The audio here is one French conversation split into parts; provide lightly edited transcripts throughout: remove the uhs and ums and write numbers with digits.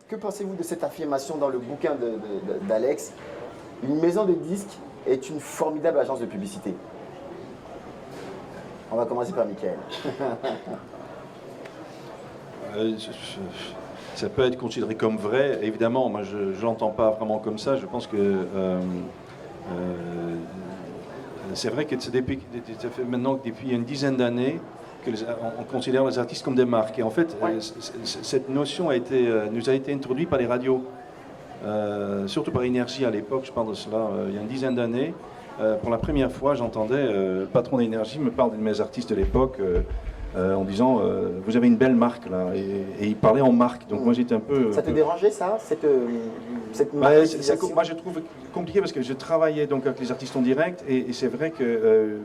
Que pensez-vous de cette affirmation dans le bouquin d'Alex? Une maison de disques est une formidable agence de publicité. On va commencer par Michael. Ça peut être considéré comme vrai. Évidemment, moi je ne l'entends pas vraiment comme ça. Je pense que c'est vrai que ça fait maintenant que depuis une dizaine d'années on considère les artistes comme des marques. Et en fait, cette notion nous a été introduite par les radios, surtout par Énergie à l'époque, je parle de cela il y a une dizaine d'années. Pour la première fois, j'entendais le patron d'Énergie me parler de mes artistes de l'époque en disant vous avez une belle marque là, et il parlait en marque. Donc moi j'étais un peu. Ça te dérangeait ça, cette marque? Moi je trouve compliqué parce que je travaillais donc avec les artistes en direct et c'est vrai que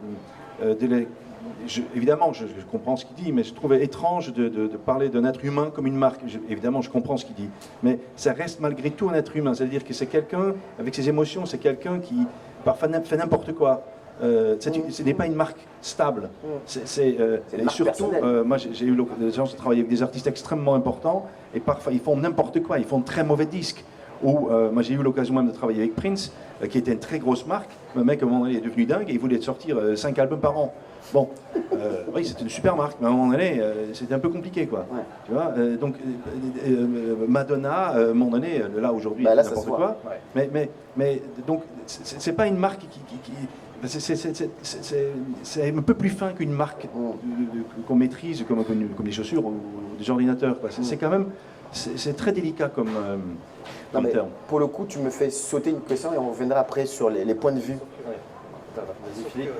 évidemment, je comprends ce qu'il dit, mais je trouvais étrange de parler d'un être humain comme une marque. Évidemment, je comprends ce qu'il dit, mais ça reste malgré tout un être humain. C'est-à-dire que c'est quelqu'un avec ses émotions, c'est quelqu'un qui parfois fait n'importe quoi. Ce n'est pas une marque stable. Et surtout, moi j'ai eu l'occasion de travailler avec des artistes extrêmement importants et parfois ils font n'importe quoi, ils font de très mauvais disques. Moi j'ai eu l'occasion même de travailler avec Prince, qui était une très grosse marque. Le mec à un moment donné est devenu dingue et il voulait sortir 5 albums par an. Bon, oui, c'était une super marque, mais à un moment donné, c'était un peu compliqué, quoi. Ouais. Tu vois, donc Madonna, à un moment donné, là aujourd'hui, n'importe quoi. Ouais. Mais donc, c'est pas une marque c'est un peu plus fin qu'une marque qu'on maîtrise, comme des chaussures ou des ordinateurs. C'est quand même, c'est très délicat comme terme. Pour le coup, tu me fais sauter une question et on reviendra après sur les points de vue. Ouais. Vas-y, Philippe.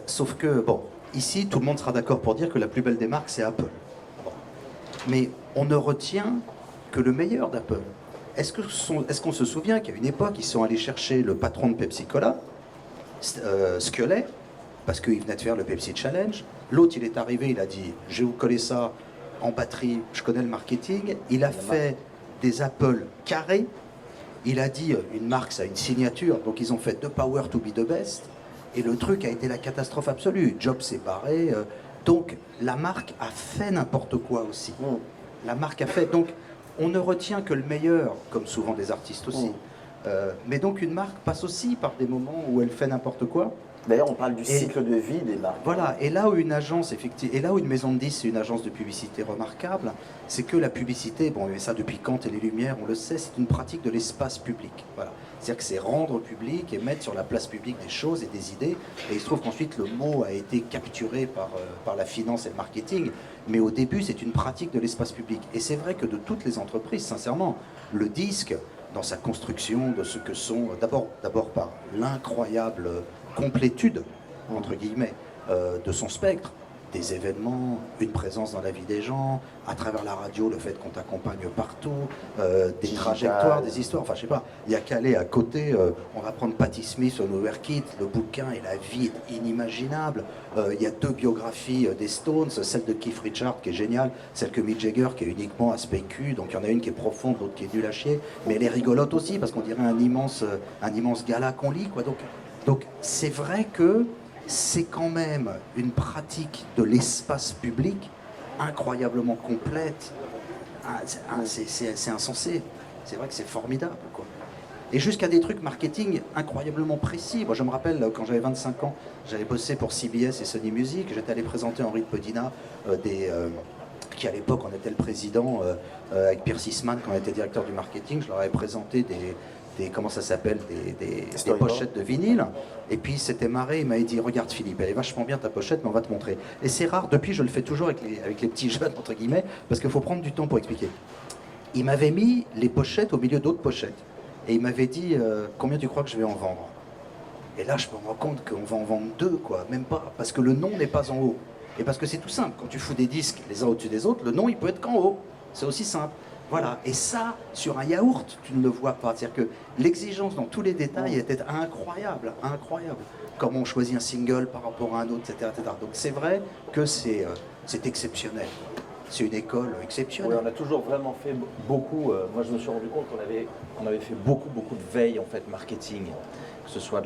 Sauf que, bon, ici, tout le monde sera d'accord pour dire que la plus belle des marques, c'est Apple. Bon. Mais on ne retient que le meilleur d'Apple. Est-ce qu'on se souvient qu'à une époque, ils sont allés chercher le patron de Pepsi Cola, Scully, parce qu'il venait de faire le Pepsi Challenge. L'autre, il est arrivé, il a dit « Je vais vous coller ça en batterie, je connais le marketing ». Il a fait des Apple carrés. Il a dit « Une marque, ça a une signature ». Donc, ils ont fait « The power to be the best ». Et le truc a été la catastrophe absolue. Jobs s'est barré. Donc, la marque a fait n'importe quoi aussi. La marque a fait... Donc, on ne retient que le meilleur, comme souvent des artistes aussi. Mais donc, une marque passe aussi par des moments où elle fait n'importe quoi. D'ailleurs, on parle du cycle de vie des marques. Voilà. Et là où une agence, effectivement... Et là où une maison de disques, c'est une agence de publicité remarquable, c'est que la publicité, bon, et ça depuis Kant et les Lumières, on le sait, c'est une pratique de l'espace public. Voilà. C'est-à-dire que c'est rendre public et mettre sur la place publique des choses et des idées. Et il se trouve qu'ensuite, le mot a été capturé par la finance et le marketing. Mais au début, c'est une pratique de l'espace public. Et c'est vrai que de toutes les entreprises, sincèrement, le disque, dans sa construction de ce que sont, d'abord par l'incroyable complétude, entre guillemets, de son spectre, des événements, une présence dans la vie des gens, à travers la radio, le fait qu'on t'accompagne partout, des trajectoires, des histoires, enfin je sais pas, il y a qu'à aller à côté, on va prendre Patti Smith au Nowhere Kid, le bouquin et la vie est inimaginable, il y a 2 biographies des Stones, celle de Keith Richards qui est géniale, celle que Mick Jagger qui est uniquement aspect cul, donc il y en a une qui est profonde, l'autre qui est nulle à chier, mais elle est rigolote aussi parce qu'on dirait un immense gala qu'on lit, quoi. Donc c'est vrai que c'est quand même une pratique de l'espace public incroyablement complète. C'est insensé. C'est vrai que c'est formidable, quoi. Et jusqu'à des trucs marketing incroyablement précis. Moi, je me rappelle, quand j'avais 25 ans, j'avais bossé pour CBS et Sony Music. J'étais allé présenter Henri de Podina, qui à l'époque, on était le président, avec Pierre Sisman, quand on était directeur du marketing. Je leur avais présenté comment ça s'appelle, des pochettes de vinyle. Et puis, c'était marré, il m'avait dit, regarde Philippe, elle est vachement bien ta pochette, mais on va te montrer. Et c'est rare, depuis, je le fais toujours avec les petits jeunes, entre guillemets, parce qu'il faut prendre du temps pour expliquer. Il m'avait mis les pochettes au milieu d'autres pochettes. Et il m'avait dit, combien tu crois que je vais en vendre? Et là, je me rends compte qu'on va en vendre 2, quoi, même pas, parce que le nom n'est pas en haut. Et parce que c'est tout simple, quand tu fous des disques les uns au-dessus des autres, le nom, il peut être qu'en haut. C'est aussi simple. Voilà, et ça, sur un yaourt, tu ne le vois pas. C'est-à-dire que l'exigence dans tous les détails était incroyable, incroyable. Comment on choisit un single par rapport à un autre, etc. etc. Donc c'est vrai que c'est exceptionnel. C'est une école exceptionnelle. Oui, on a toujours vraiment fait beaucoup. Moi, je me suis rendu compte qu'on avait fait beaucoup de veille en fait marketing, que ce soit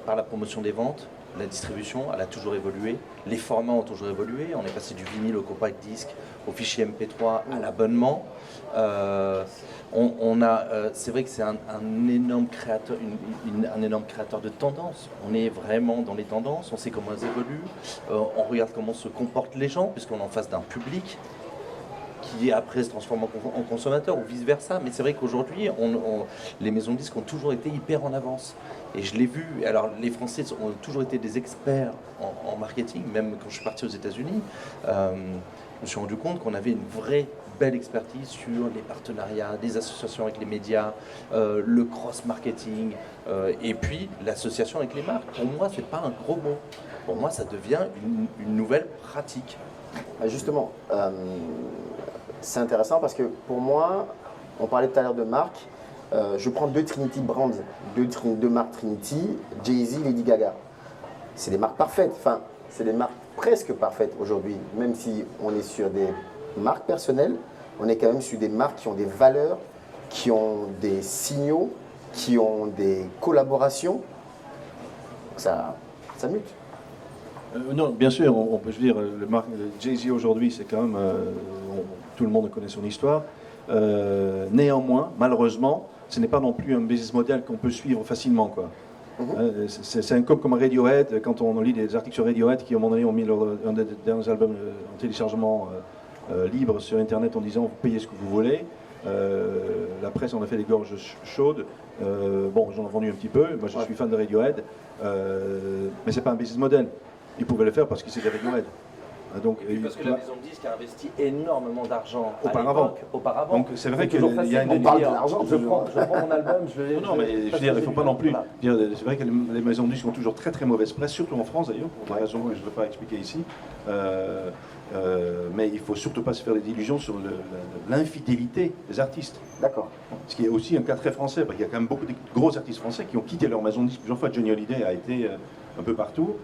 par la promotion des ventes, la distribution, elle a toujours évolué, les formats ont toujours évolué, on est passé du vinyle au compact disque, au fichier MP3, à l'abonnement. C'est vrai que c'est un énorme créateur, un énorme créateur de tendances. On est vraiment dans les tendances, on sait comment elles évoluent, on regarde comment se comportent les gens, puisqu'on est en face d'un public qui après se transforme en consommateur ou vice-versa. Mais c'est vrai qu'aujourd'hui, les maisons de disques ont toujours été hyper en avance. Et je l'ai vu, alors les Français ont toujours été des experts en marketing, même quand je suis parti aux États-Unis, je me suis rendu compte qu'on avait une vraie belle expertise sur les partenariats, les associations avec les médias, le cross-marketing, et puis l'association avec les marques. Pour moi, c'est pas un gros mot. Pour moi, ça devient une nouvelle pratique. Justement, c'est intéressant parce que pour moi, on parlait tout à l'heure de marques. Je prends deux Trinity Brands, deux marques Trinity, Jay-Z, Lady Gaga. C'est des marques parfaites, enfin, c'est des marques presque parfaites aujourd'hui. Même si on est sur des marques personnelles, on est quand même sur des marques qui ont des valeurs, qui ont des signaux, qui ont des collaborations. Ça mute. Non, bien sûr, on peut dire, le Jay-Z aujourd'hui, c'est quand même, tout le monde connaît son histoire. Néanmoins, malheureusement, ce n'est pas non plus un business model qu'on peut suivre facilement, quoi. C'est un peu comme Radiohead, quand on lit des articles sur Radiohead qui, à un moment donné, ont mis un des derniers albums en téléchargement libre sur Internet en disant « vous payez ce que vous voulez ». La presse en a fait des gorges chaudes. Bon, j'en ai vendu un petit peu. Moi, je suis fan de Radiohead, mais c'est pas un business model. Ils pouvaient le faire parce que c'était Radiohead. Donc, parce que la maison de disques a investi énormément d'argent auparavant. Donc c'est vrai qu'il y a on parle de l'argent. Je prends mon album, Non, mais je veux dire, il ne faut pas non plus. C'est vrai que les maisons de disques ont toujours très très mauvaise presse, surtout en France d'ailleurs, pour des raisons que je ne veux pas expliquer ici. Mais il ne faut surtout pas se faire des illusions sur l'infidélité des artistes. D'accord. Ce qui est aussi un cas très français, parce qu'il y a quand même beaucoup de gros artistes français qui ont quitté leur maison de disques plusieurs fois. Johnny Hallyday a été un peu partout.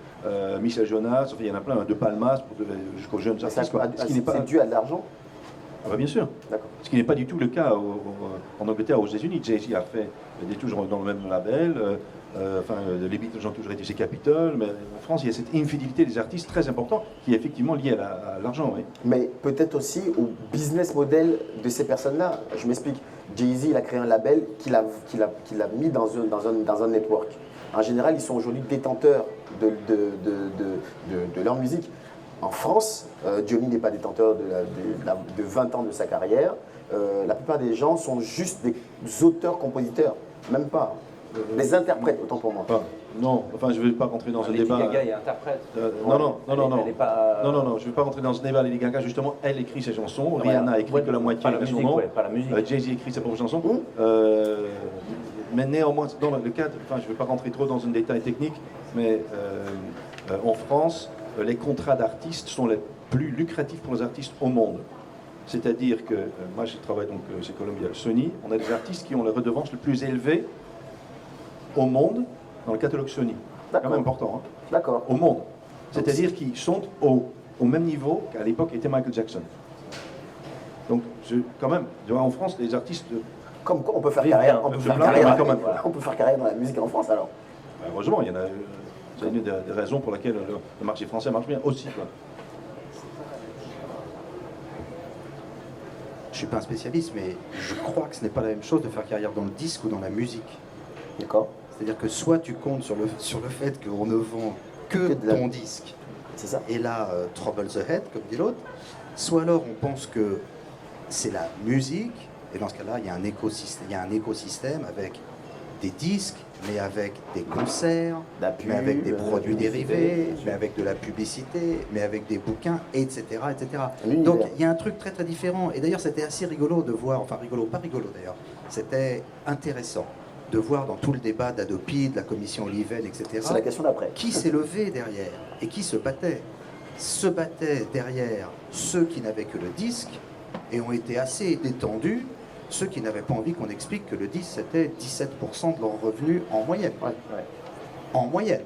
Michel Jonas, enfin, il y en a plein, de Palmas jusqu'aux jeunes artistes. C'est dû à de l'argent? Ah bah bien sûr. Ce qui n'est pas du tout le cas en Angleterre, aux États-Unis. Jay-Z a fait toujours dans le même label. Les Beatles ont toujours été chez Capitol, mais en France, il y a cette infidélité des artistes très importante qui est effectivement liée à l'argent. Oui. Mais peut-être aussi au business model de ces personnes-là. Je m'explique. Jay-Z, il a créé un label qu'il a mis dans un network. En général, ils sont aujourd'hui détenteurs de leur musique. En France, Johnny n'est pas détenteur de 20 ans de sa carrière. La plupart des gens sont juste des auteurs-compositeurs, même pas. Des interprètes, autant pour moi. Non, enfin, je ne vais pas rentrer dans ce débat. Lady Gaga est interprète. Non, je ne vais pas rentrer dans ce débat. Lady Gaga, justement, elle écrit ses chansons. Rihanna écrit que la moitié de son nom. Pas la musique. Jay-Z écrit ses propres chansons. Mais néanmoins, dans le cadre, enfin, je ne vais pas rentrer trop dans un détail technique, mais en France, les contrats d'artistes sont les plus lucratifs pour les artistes au monde. C'est-à-dire que, moi je travaille donc chez Columbia Sony, on a des artistes qui ont les redevances les plus élevées au monde dans le catalogue Sony. C'est quand même important. Hein. D'accord. Au monde. C'est-à-dire qu'ils sont au même niveau qu'à l'époque était Michael Jackson. Donc, quand même, en France, les artistes... Comme quoi, on peut faire carrière. On peut faire carrière dans la musique en France alors. Heureusement, il y en a. C'est une des raisons pour laquelle le marché français marche bien aussi. Quoi. Je ne suis pas un spécialiste, mais je crois que ce n'est pas la même chose de faire carrière dans le disque ou dans la musique. D'accord. C'est-à-dire que soit tu comptes sur le fait qu'on ne vend que ton disque, c'est ça. Et là, trouble the head, comme dit l'autre, soit alors on pense que c'est la musique, et dans ce cas-là, il y a un écosystème avec des disques, mais avec des concerts, mais avec des produits dérivés, mais avec de la publicité, mais avec des bouquins, etc. etc. Donc il y a un truc très très différent. Et d'ailleurs, c'était assez rigolo de voir, enfin rigolo, pas rigolo d'ailleurs, c'était intéressant de voir dans tout le débat d'Adopi, de la commission Oliven, etc. C'est la question d'après. Qui s'est levé derrière et qui se battait derrière ceux qui n'avaient que le disque et ont été assez détendus, ceux qui n'avaient pas envie qu'on explique que le disque c'était 17% de leurs revenus en moyenne. En moyenne.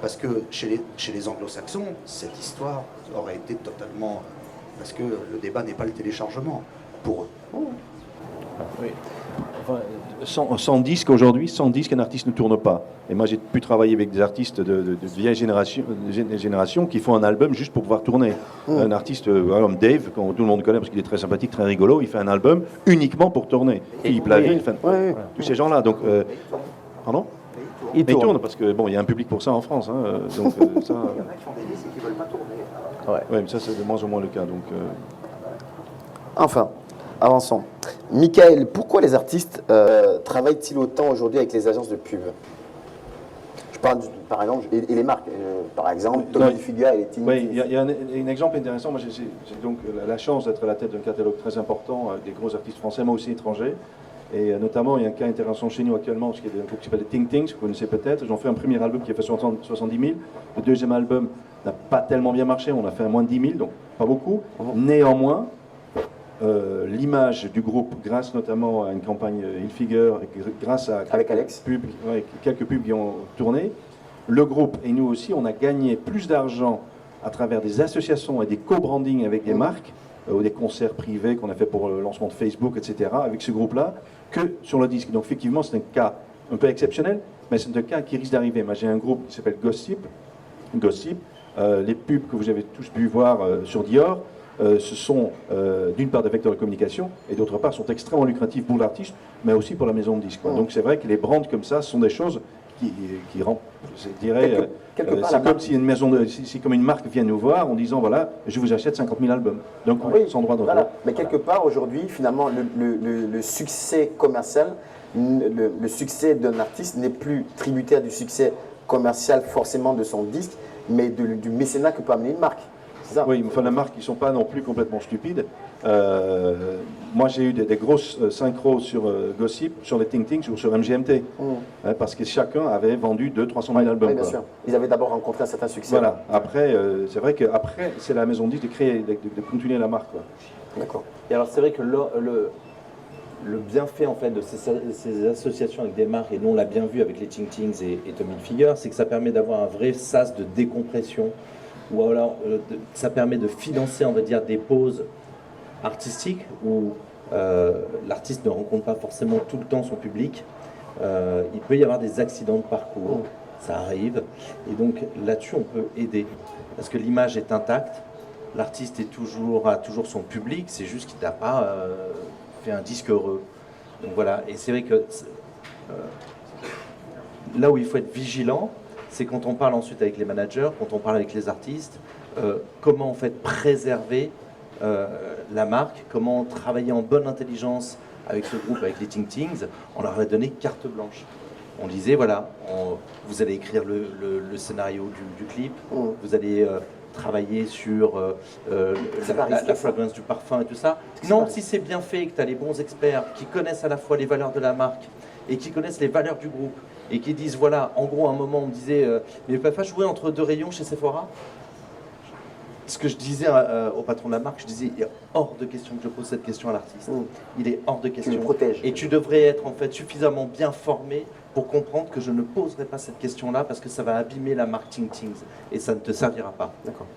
Parce que chez les anglo-saxons, cette histoire aurait été totalement... Parce que le débat n'est pas le téléchargement pour eux. Oui. sans disque aujourd'hui, sans disque, un artiste ne tourne pas. Et moi, j'ai pu travailler avec des artistes de vieille génération qui font un album juste pour pouvoir tourner. Un artiste comme Dave, que tout le monde connaît parce qu'il est très sympathique, très rigolo, il fait un album uniquement pour tourner. Philippe Laville, tous ces gens-là. Donc, pardon? Il tourne parce que bon, il y a un public pour ça en France. Donc, ça. Il y en a qui font des disques et qui ne veulent pas tourner. Ouais, mais ça, c'est de moins en moins le cas. Donc, Enfin, avançons. Michael, pourquoi les artistes travaillent-ils autant aujourd'hui avec les agences de pub? Je parle par exemple, et les marques, par exemple, Tommy Hilfiger et les Teen oui, il y a un exemple intéressant. Moi, j'ai donc la chance d'être à la tête d'un catalogue très important avec des gros artistes français, mais aussi étrangers. Et notamment, il y a un cas intéressant chez nous actuellement, qui est un groupe qui s'appelle les Ting Tings, que vous connaissez peut-être. Ils ont fait un premier album qui a fait 70 000. Le deuxième album n'a pas tellement bien marché, on a fait moins de 10 000, donc pas beaucoup. Néanmoins, l'image du groupe, grâce notamment à une campagne Hilfiger, grâce à avec Alex, quelques pubs qui ont tourné, le groupe et nous aussi, on a gagné plus d'argent à travers des associations et des co-branding avec des marques, ou des concerts privés qu'on a fait pour le lancement de Facebook, etc., avec ce groupe-là, que sur le disque. Donc effectivement, c'est un cas un peu exceptionnel, mais c'est un cas qui risque d'arriver. Moi, j'ai un groupe qui s'appelle Gossip. Les pubs que vous avez tous pu voir sur Dior, ce sont d'une part des vecteurs de communication et d'autre part sont extrêmement lucratifs pour l'artiste, mais aussi pour la maison de disques. Donc c'est vrai que les brands comme ça sont des choses qui rendent, je dirais, c'est comme si une maison comme une marque vient nous voir en disant voilà, je vous achète 50 000 albums. Donc oui, sans droit d'auteur. Voilà. Mais quelque part aujourd'hui, finalement, le succès commercial, le succès d'un artiste n'est plus tributaire du succès commercial forcément de son disque, mais du mécénat que peut amener une marque. Ça. Oui, enfin, les marques, ils ne sont pas non plus complètement stupides. Moi, j'ai eu des grosses synchros sur Gossip, sur les Ting Tings ou sur MGMT, parce que chacun avait vendu 200-300 000 albums. Oui, bien sûr. Ils avaient d'abord rencontré un certain succès. Voilà. Après, c'est vrai qu'après, c'est la maison de disques de continuer la marque. D'accord. Et alors, c'est vrai que le bienfait en fait de ces associations avec des marques, et nous on l'a bien vu avec les Ting Tings et Tommy Hilfiger, c'est que ça permet d'avoir un vrai sas de décompression, ou alors ça permet de financer, on va dire, des pauses artistiques où l'artiste ne rencontre pas forcément tout le temps son public. Il peut y avoir des accidents de parcours, ça arrive, et donc là-dessus on peut aider, parce que l'image est intacte, l'artiste a toujours son public, c'est juste qu'il n'a pas fait un disque heureux. Donc voilà, et c'est vrai que là où il faut être vigilant, c'est quand on parle ensuite avec les managers, quand on parle avec les artistes, comment en fait préserver la marque, comment travailler en bonne intelligence avec ce groupe, avec les Ting Tings. On leur a donné carte blanche. On disait voilà, vous allez écrire le scénario du clip, vous allez travailler sur la fragrance du parfum et tout ça. Non, si c'est bien fait et que tu as les bons experts qui connaissent à la fois les valeurs de la marque et qui connaissent les valeurs du groupe et qui disent voilà, en gros à un moment on me disait mais ne peut pas jouer entre deux rayons chez Sephora. Ce que je disais au patron de la marque, je disais il est hors de question que je pose cette question à l'artiste. Il est hors de question. Tu le protèges. Et tu devrais être en fait suffisamment bien formé pour comprendre que je ne poserai pas cette question-là parce que ça va abîmer la marque Ting Tings et ça ne te servira pas. D'accord.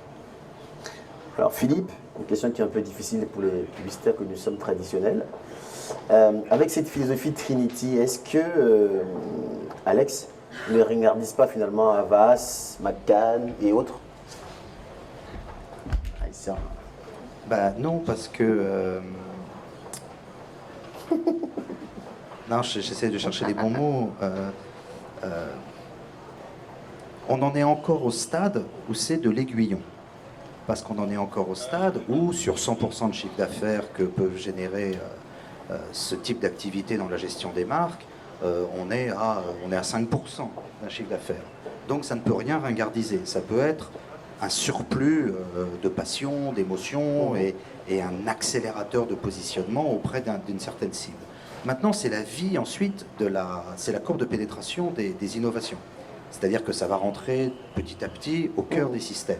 Alors Philippe, une question qui est un peu difficile pour les publicitaires que nous sommes traditionnels. Avec cette philosophie Trinity, est-ce que Alex ne ringardise pas finalement Havas, McCann et autres? Bah non, parce que... Non, j'essaie de chercher les bons mots. On en est encore au stade où c'est de l'aiguillon. Parce qu'on en est encore au stade où, sur 100% de chiffre d'affaires que peuvent générer ce type d'activité dans la gestion des marques, on est à 5% d'un chiffre d'affaires. Donc ça ne peut rien ringardiser. Ça peut être un surplus de passion, d'émotion et un accélérateur de positionnement auprès d'une certaine cible. Maintenant, c'est la vie ensuite, c'est la courbe de pénétration des innovations. C'est-à-dire que ça va rentrer petit à petit au cœur des systèmes.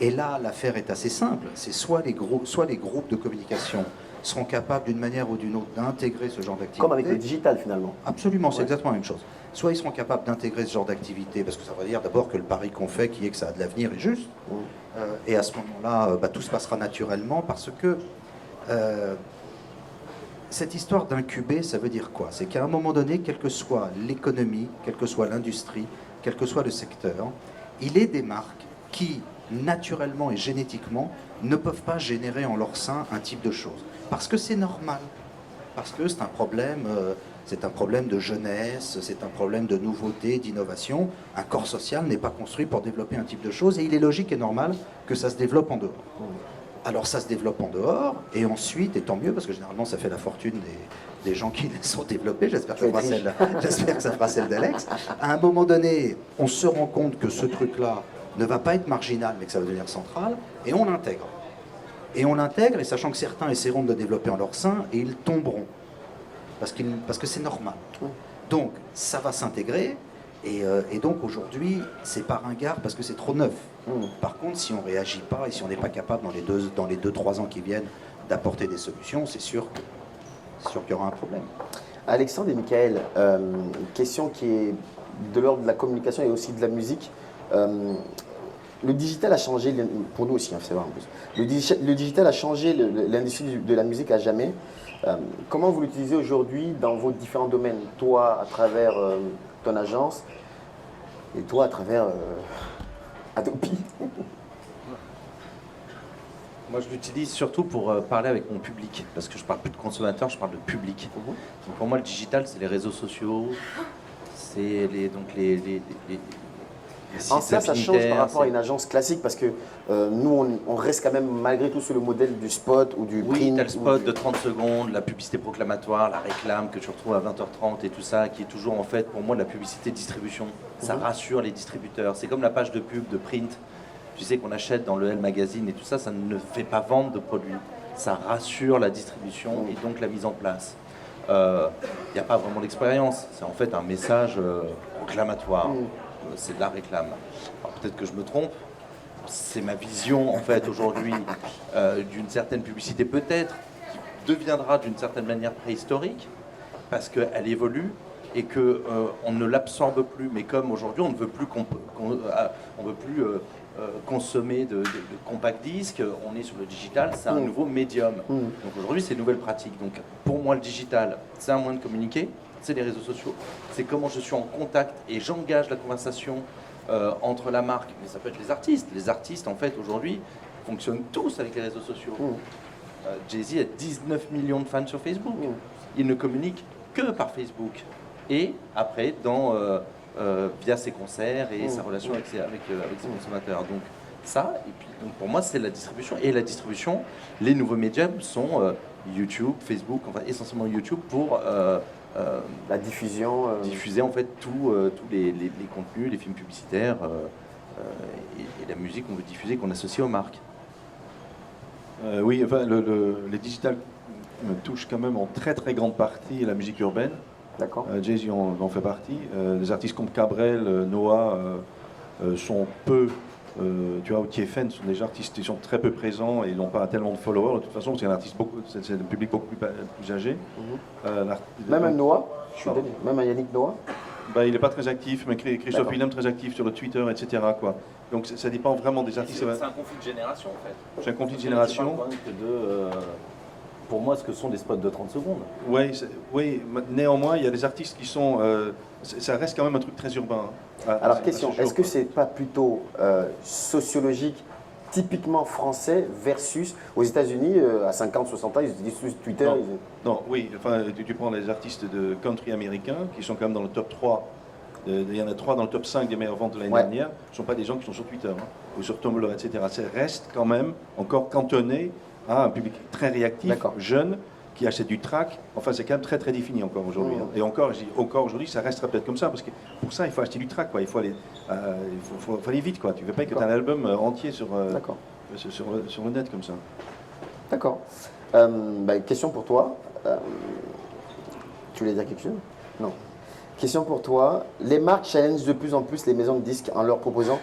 Et là, l'affaire est assez simple. C'est soit les groupes de communication seront capables d'une manière ou d'une autre d'intégrer ce genre d'activité. Comme avec le digital finalement. Absolument, c'est exactement la même chose. Soit ils seront capables d'intégrer ce genre d'activité, parce que ça veut dire d'abord que le pari qu'on fait, qui est que ça a de l'avenir, est juste. Et à ce moment-là, tout se passera naturellement, parce que cette histoire d'incuber, ça veut dire quoi? C'est qu'à un moment donné, quelle que soit l'économie, quelle que soit l'industrie, quel que soit le secteur, il est des marques qui, naturellement et génétiquement, ne peuvent pas générer en leur sein un type de choses. Parce que c'est normal. Parce que c'est un problème de jeunesse, c'est un problème de nouveauté, d'innovation. Un corps social n'est pas construit pour développer un type de choses et il est logique et normal que ça se développe en dehors. Alors ça se développe en dehors et ensuite, et tant mieux parce que généralement ça fait la fortune des gens qui les sont développés, j'espère que ça fera celle d'Alex. À un moment donné, on se rend compte que ce truc-là ne va pas être marginal mais que ça va devenir central et on l'intègre. Et on l'intègre, et sachant que certains essaieront de le développer en leur sein, et ils tomberont. Parce que c'est normal. Donc, ça va s'intégrer, et donc aujourd'hui, c'est pas ringard parce que c'est trop neuf. Par contre, si on ne réagit pas, et si on n'est pas capable dans les 2-3 ans qui viennent d'apporter des solutions, c'est sûr qu'il y aura un problème. Alexandre et Michael, question qui est de l'ordre de la communication et aussi de la musique. Le digital a changé, pour nous aussi, c'est vrai en plus. Le digital a changé l'industrie de la musique à jamais. Comment vous l'utilisez aujourd'hui dans vos différents domaines? Toi, à travers ton agence, et toi, à travers Adopi. Moi, je l'utilise surtout pour parler avec mon public, parce que je parle plus de consommateurs, je parle de public. Donc pour moi, le digital, c'est les réseaux sociaux, c'est les En ça change par rapport à une agence classique parce que nous, on reste quand même malgré tout sur le modèle du spot ou du print. Oui, tu as le spot de 30 secondes, la publicité proclamatoire, la réclame que tu retrouves à 20h30 et tout ça, qui est toujours en fait pour moi de la publicité de distribution. Ça rassure les distributeurs. C'est comme la page de pub, de print. Tu sais qu'on achète dans le L Magazine et tout ça, ça ne fait pas vendre de produits. Ça rassure la distribution et donc la mise en place. Il n'y a pas vraiment d'expérience. C'est en fait un message proclamatoire. C'est de la réclame. Alors peut-être que je me trompe, c'est ma vision en fait aujourd'hui d'une certaine publicité peut-être qui deviendra d'une certaine manière préhistorique parce qu'elle évolue et que on ne l'absorbe plus. Mais comme aujourd'hui on ne veut plus consommer de compact disque, on est sur le digital, c'est un nouveau médium. Donc aujourd'hui c'est une nouvelle pratique. Donc pour moi le digital c'est un moyen de communiquer. C'est les réseaux sociaux, c'est comment je suis en contact et j'engage la conversation entre la marque, mais ça peut être les artistes. Les artistes, en fait, aujourd'hui, fonctionnent tous avec les réseaux sociaux. Jay-Z a 19 millions de fans sur Facebook. Il ne communique que par Facebook. Et après, via ses concerts et sa relation avec ses consommateurs. Donc ça, et puis donc pour moi, c'est la distribution. Et la distribution, les nouveaux médiums sont YouTube, Facebook, enfin essentiellement YouTube pour... la diffusion. Diffuser en fait tous les contenus, les films publicitaires et la musique qu'on veut diffuser, qu'on associe aux marques. Oui, enfin, les digital touchent quand même en très très grande partie la musique urbaine. D'accord. Jay-Z en fait partie. Des artistes comme Cabrel, Noah sont peu. Tu vois, au TFN sont des artistes qui sont très peu présents et n'ont pas tellement de followers. De toute façon, c'est un public beaucoup plus âgé. Même un Noah, même un Yannick Noah. Il n'est pas très actif, mais Christophe Willem très actif sur le Twitter, etc. Quoi. Donc ça dépend vraiment des artistes. C'est un conflit de génération en fait. C'est un conflit de génération. Pour moi, ce que sont des spots de 30 secondes. Oui, néanmoins, il y a des artistes qui sont... ça reste quand même un truc très urbain. Alors question, est-ce que c'est pas plutôt sociologique, typiquement français, versus aux États-Unis, à 50-60 ans, ils utilisent tous Twitter? Non, oui, enfin, tu prends les artistes de country américains, qui sont quand même dans le top 3, il y en a 3 dans le top 5 des meilleures ventes de l'année dernière, ce ne sont pas des gens qui sont sur Twitter, ou sur Tumblr, etc. Ça reste quand même encore cantonné à un public très réactif, jeune, qui achète du track. Enfin, c'est quand même très très défini encore aujourd'hui. Et encore aujourd'hui, ça restera peut-être comme ça, parce que pour ça, il faut acheter du track, quoi. Il faut aller, faut aller vite, quoi. Tu ne veux pas que tu aies un album entier sur le net comme ça. D'accord. Question pour toi. Tu voulais dire quelque chose? Non. Question pour toi. Les marques challengent de plus en plus les maisons de disques en leur proposant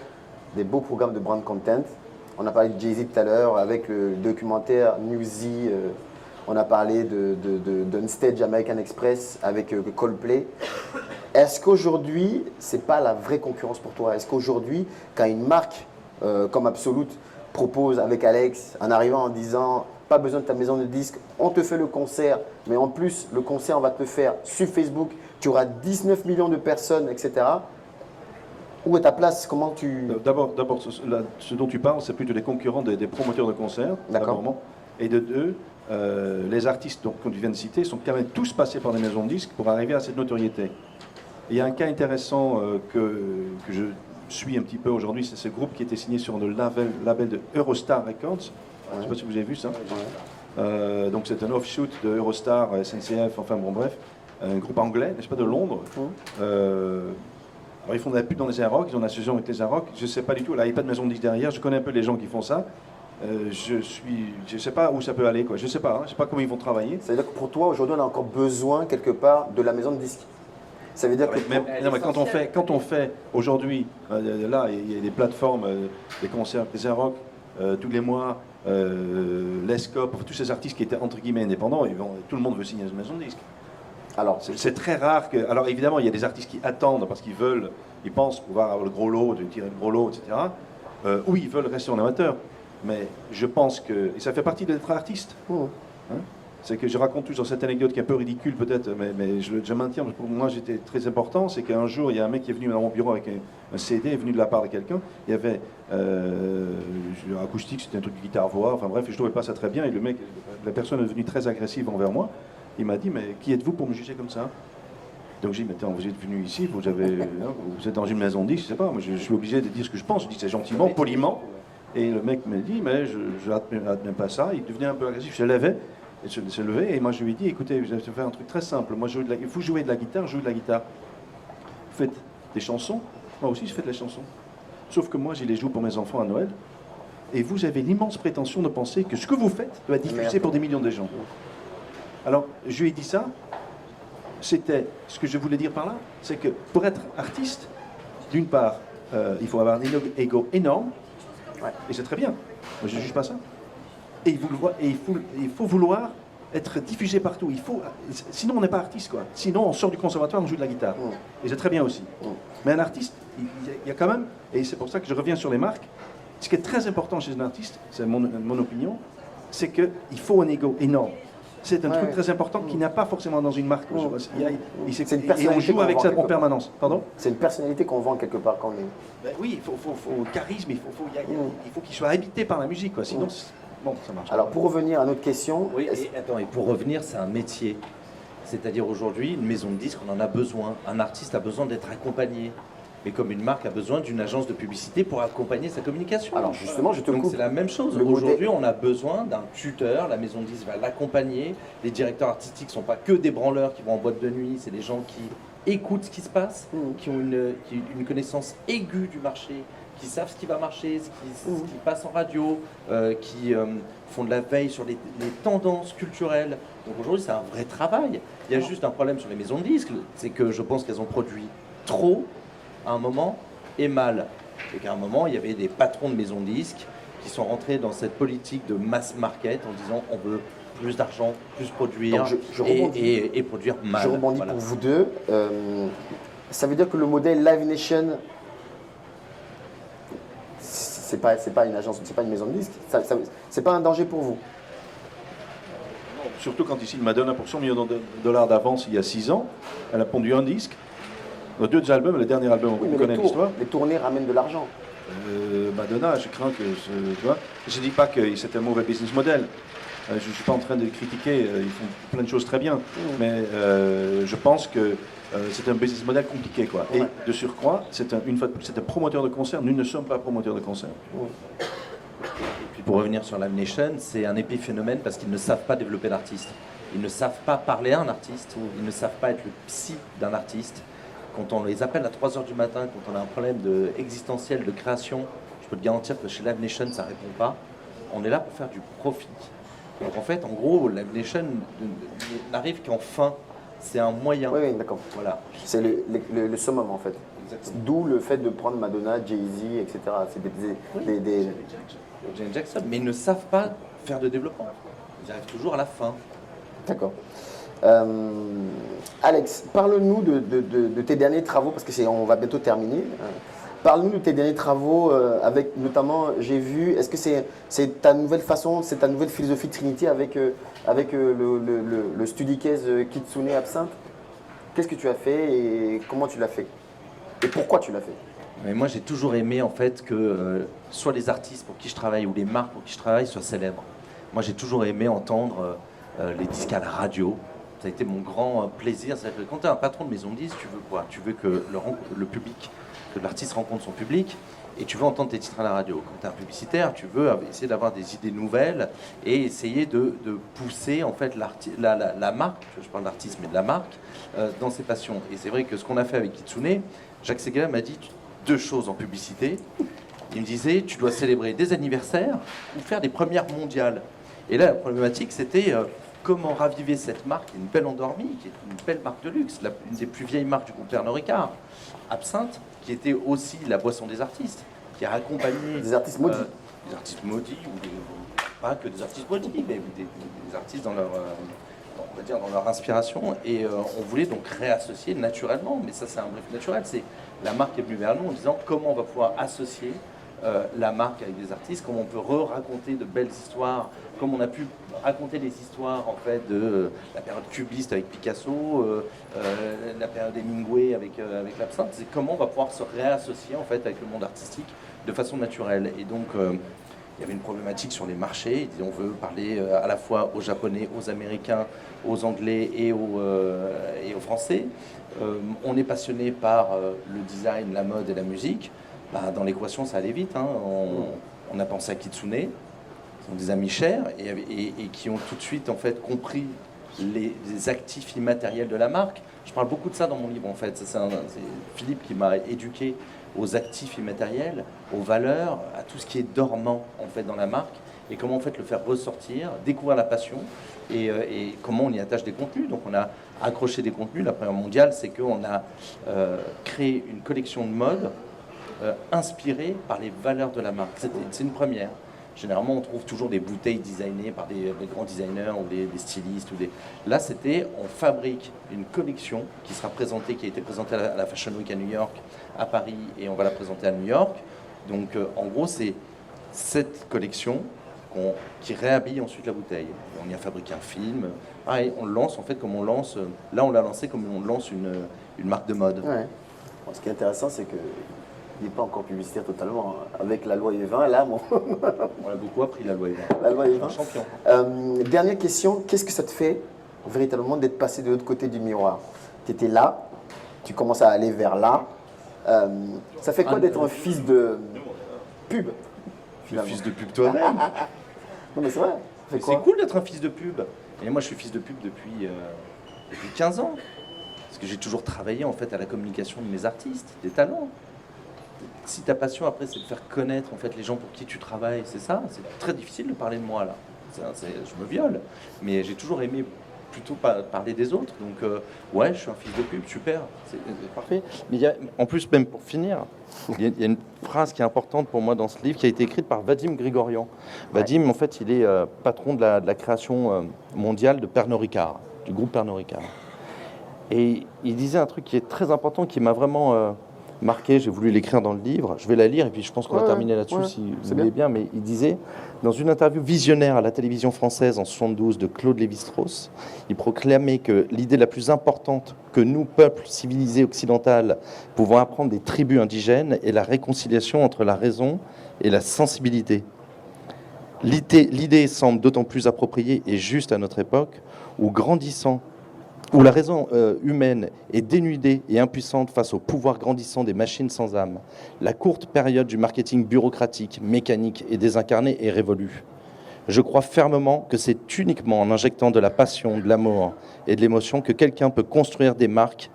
des beaux programmes de brand content. On a parlé de Jay-Z tout à l'heure avec le documentaire Newsy. On a parlé d'Unstage American Express avec Coldplay. Est-ce qu'aujourd'hui, ce n'est pas la vraie concurrence pour toi? Est-ce qu'aujourd'hui, quand une marque comme Absolute propose avec Alex, en arrivant en disant pas besoin de ta maison de disques, on te fait le concert, mais en plus, le concert, on va te le faire sur Facebook, tu auras 19 millions de personnes, etc. Où est ta place? Comment tu… D'abord, ce dont tu parles, c'est plutôt des concurrents des promoteurs de concerts, D'accord. d'abord. Et de deux, les artistes que tu viens de citer sont quand même tous passés par des maisons de disques pour arriver à cette notoriété. Il y a un cas intéressant que je suis un petit peu aujourd'hui, c'est ce groupe qui était signé sur le label de Eurostar Records. Je ne sais pas si vous avez vu ça. Donc c'est un offshoot de Eurostar, SNCF, enfin bon bref, un groupe anglais, n'est-ce pas, de Londres. Alors ils font de la pub dans les Arocs, ils ont une association avec les Arocs, je ne sais pas du tout, là il n'y a pas de maison de disques derrière, je connais un peu les gens qui font ça. Je ne sais pas où ça peut aller, quoi. Je ne sais pas, je sais pas comment ils vont travailler. Ça veut dire que pour toi, aujourd'hui, on a encore besoin quelque part de la maison de disques. Ça veut dire que… Non, mais quand on fait aujourd'hui, là, il y a des plateformes, des concerts, des Arocs, tous les mois, l'ESCOP, tous ces artistes qui étaient entre guillemets indépendants, tout le monde veut signer une maison de disques. Alors, c'est très rare que. Alors évidemment, il y a des artistes qui attendent parce qu'ils veulent, ils pensent pouvoir avoir le gros lot, de tirer le gros lot, etc. Ou ils veulent rester en amateur. Mais je pense que. Et ça fait partie d'être artiste. Hein, c'est que je raconte toujours cette anecdote qui est un peu ridicule peut-être, mais je maintiens, pour moi j'étais très important, c'est qu'un jour il y a un mec qui est venu dans mon bureau avec un CD, est venu de la part de quelqu'un, il y avait acoustique, c'était un truc de guitare-voix, enfin bref, je ne trouvais pas ça très bien, et la personne est devenue très agressive envers moi, il m'a dit, mais qui êtes-vous pour me juger comme ça? Donc j'ai dit, mais attends, vous êtes venu ici, vous êtes dans une maison de disques, je sais pas, moi je suis obligé de dire ce que je pense, je dis c'est gentiment, poliment, et le mec me dit, mais je n'admets pas ça, il devenait un peu agressif, je levais. Il se levait et moi je lui ai dit, écoutez, je vais faire un truc très simple, moi il faut jouer de la guitare, jouer de la guitare. Vous faites des chansons, moi aussi je fais des chansons. Sauf que moi je les joue pour mes enfants à Noël. Et vous avez l'immense prétention de penser que ce que vous faites doit être diffusé pour des millions de gens. Alors je lui ai dit ça, c'était ce que je voulais dire par là, c'est que pour être artiste, d'une part, il faut avoir un ego énorme, et c'est très bien, moi je ne juge pas ça. Et il faut vouloir être diffusé partout. Sinon, on n'est pas artiste, quoi. Sinon, on sort du conservatoire, on joue de la guitare. Et c'est très bien aussi. Mais un artiste, il y a quand même, et c'est pour ça que je reviens sur les marques, ce qui est très important chez un artiste, c'est mon opinion, c'est qu'il faut un ego énorme. C'est un truc très important qui n'a pas forcément dans une marque. Et on joue avec ça en permanence. Pardon ? C'est une personnalité qu'on vend quelque part quand on est… Ben oui, il faut charisme, il faut qu'il soit habité par la musique, quoi. Sinon, bon, ça marche. Alors, pour revenir à notre question… Oui, et pour revenir, c'est un métier. C'est-à-dire aujourd'hui, une maison de disques, on en a besoin. Un artiste a besoin d'être accompagné. Mais comme une marque a besoin d'une agence de publicité pour accompagner sa communication. Alors justement, je te Donc coupe. c'est la même chose. Aujourd'hui, on a besoin d'un tuteur. La maison de disques va l'accompagner. Les directeurs artistiques ne sont pas que des branleurs qui vont en boîte de nuit. C'est des gens qui écoutent ce qui se passe, qui ont une connaissance aiguë du marché, qui savent ce qui va marcher, ce qui passe en radio, qui font de la veille sur les tendances culturelles. Donc aujourd'hui, c'est un vrai travail. Il y a juste un problème sur les maisons de disques, c'est que je pense qu'elles ont produit trop à un moment et mal. Et qu'à un moment, il y avait des patrons de maisons de disques qui sont rentrés dans cette politique de mass market en disant on veut plus d'argent, plus produire et produire mal. Je rebondis Voilà. pour vous deux. Ça veut dire que le modèle Live Nation, c'est pas une agence, c'est pas une maison de disques. C'est pas un danger pour vous. Surtout quand ici, Madonna, pour 100 millions de dollars d'avance il y a 6 ans, elle a pondu un disque, 2 albums, le dernier album, on connaît l'histoire. Les tournées ramènent de l'argent. Madonna, je crains que... Tu vois, je ne dis pas que c'est un mauvais business model. Je ne suis pas en train de critiquer, ils font plein de choses très bien. Mais je pense que c'est un business model compliqué, quoi. Et de surcroît, c'est un promoteur de concert. Nous ne sommes pas promoteurs de concert. Et puis pour revenir sur Live Nation, c'est un épiphénomène parce qu'ils ne savent pas développer l'artiste. Ils ne savent pas parler à un artiste. Ils ne savent pas être le psy d'un artiste. Quand on les appelle à 3h du matin, quand on a un problème existentiel de création, je peux te garantir que chez Live Nation, ça ne répond pas. On est là pour faire du profit. Donc en fait, en gros, Live Nation n'arrive qu'en fin. C'est un moyen. Oui, d'accord. Voilà. C'est le summum, en fait. D'où le fait de prendre Madonna, Jay-Z, etc. C'est Janet Jackson. Mais ils ne savent pas faire de développement. Ils arrivent toujours à la fin. D'accord. Alex, parle-nous de tes derniers travaux, parce que on va bientôt terminer. Parle-nous de tes derniers travaux avec notamment, j'ai vu, est-ce que c'est ta nouvelle façon, c'est ta nouvelle philosophie de Trinity avec le study case Kitsune Absinthe? Qu'est-ce que tu as fait et comment tu l'as fait? Et pourquoi tu l'as fait? Mais moi, j'ai toujours aimé en fait que soit les artistes pour qui je travaille ou les marques pour qui je travaille soient célèbres. Moi, j'ai toujours aimé entendre les disques à la radio. Ça a été mon grand plaisir. C'est-à-dire que quand tu es un patron de maison de disques, tu veux quoi? Tu veux que le public, que l'artiste rencontre son public, et tu veux entendre tes titres à la radio. Quand tu es un publicitaire, tu veux essayer d'avoir des idées nouvelles et essayer de pousser en fait la marque, je parle d'artiste mais de la marque, dans ses passions. Et c'est vrai que ce qu'on a fait avec Kitsune, Jacques Seguela m'a dit deux choses en publicité. Il me disait, tu dois célébrer des anniversaires ou faire des premières mondiales. Et là, la problématique, c'était comment raviver cette marque, qui est une belle endormie, qui est une belle marque de luxe, une des plus vieilles marques du groupe Pernod Ricard, Absinthe, qui était aussi la boisson des artistes, qui a accompagné... Des artistes maudits. Des artistes maudits, pas que des artistes maudits, mais des artistes dans leur... on va dire dans leur inspiration, et on voulait donc réassocier naturellement, mais ça c'est un brief naturel, c'est la marque est venue vers nous en disant comment on va pouvoir associer la marque avec des artistes, comment on peut raconter de belles histoires, comme on a pu raconter les histoires en fait de la période cubiste avec Picasso, la période Hemingway avec l'absinthe, c'est comment on va pouvoir se réassocier en fait avec le monde artistique de façon naturelle. Et donc il y avait une problématique sur les marchés. On veut parler à la fois aux Japonais, aux Américains, aux Anglais et aux Français. On est passionné par le design, la mode et la musique. Bah, dans l'équation, ça allait vite. Hein. On a pensé à Kitsune, qui sont des amis chers et qui ont tout de suite en fait compris les actifs immatériels de la marque. Je parle beaucoup de ça dans mon livre en fait. C'est Philippe qui m'a éduqué aux actifs immatériels, aux valeurs, à tout ce qui est dormant en fait dans la marque et comment en fait le faire ressortir, découvrir la passion et comment on y attache des contenus. Donc on a accroché des contenus. La première mondiale, c'est qu'on a créé une collection de mode inspirée par les valeurs de la marque. C'est une première. Généralement, on trouve toujours des bouteilles designées par des grands designers ou des stylistes. Là, on fabrique une collection qui sera présentée, qui a été présentée à la Fashion Week à New York, à Paris, et on va la présenter à New York. Donc, en gros, c'est cette collection qui réhabille ensuite la bouteille. On y a fabriqué un film. Et on le lance, en fait, comme on lance... Là, on l'a lancé comme on lance une marque de mode. Ouais. Bon, ce qui est intéressant, c'est que il n'est pas encore publicitaire totalement. Avec la loi E20, là, bon. On a beaucoup appris la loi E20. La loi E20. Un champion. Dernière question, qu'est-ce que ça te fait véritablement d'être passé de l'autre côté du miroir? Tu étais là, tu commences à aller vers là. Ça fait quoi d'être un fils de pub finalement? Fils de pub toi-même. Non mais c'est vrai. C'est cool d'être un fils de pub. Et moi je suis fils de pub depuis 15 ans. Parce que j'ai toujours travaillé en fait à la communication de mes artistes, des talents. Si ta passion après c'est de faire connaître en fait les gens pour qui tu travailles, c'est ça, c'est très difficile de parler de moi là. Je me viole, mais j'ai toujours aimé plutôt parler des autres. Donc ouais, je suis un fils de pub, super, c'est parfait. Mais il y a, en plus, même pour finir, il y a une phrase qui est importante pour moi dans ce livre qui a été écrite par Vadim Grigorian. Vadim, en fait, il est patron de la création mondiale de Pernod Ricard, du groupe Pernod Ricard. Et il disait un truc qui est très important, qui m'a vraiment marqué. J'ai voulu l'écrire dans le livre. Je vais la lire et puis je pense qu'on va terminer là-dessus si vous voulez bien. Mais il disait, dans une interview visionnaire à la télévision française en 72 de Claude Lévi-Strauss, il proclamait que l'idée la plus importante que nous, peuple civilisé occidental, pouvons apprendre des tribus indigènes est la réconciliation entre la raison et la sensibilité. L'idée semble d'autant plus appropriée et juste à notre époque où la raison humaine est dénudée et impuissante face au pouvoir grandissant des machines sans âme. La courte période du marketing bureaucratique, mécanique et désincarné est révolue. Je crois fermement que c'est uniquement en injectant de la passion, de l'amour et de l'émotion que quelqu'un peut construire des marques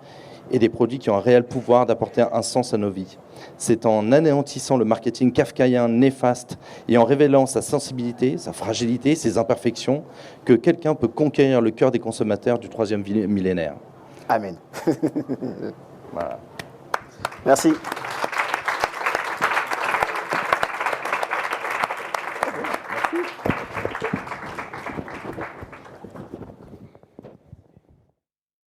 et des produits qui ont un réel pouvoir d'apporter un sens à nos vies. C'est en anéantissant le marketing kafkaïen néfaste et en révélant sa sensibilité, sa fragilité, ses imperfections, que quelqu'un peut conquérir le cœur des consommateurs du 3e millénaire. Amen. Voilà. Merci.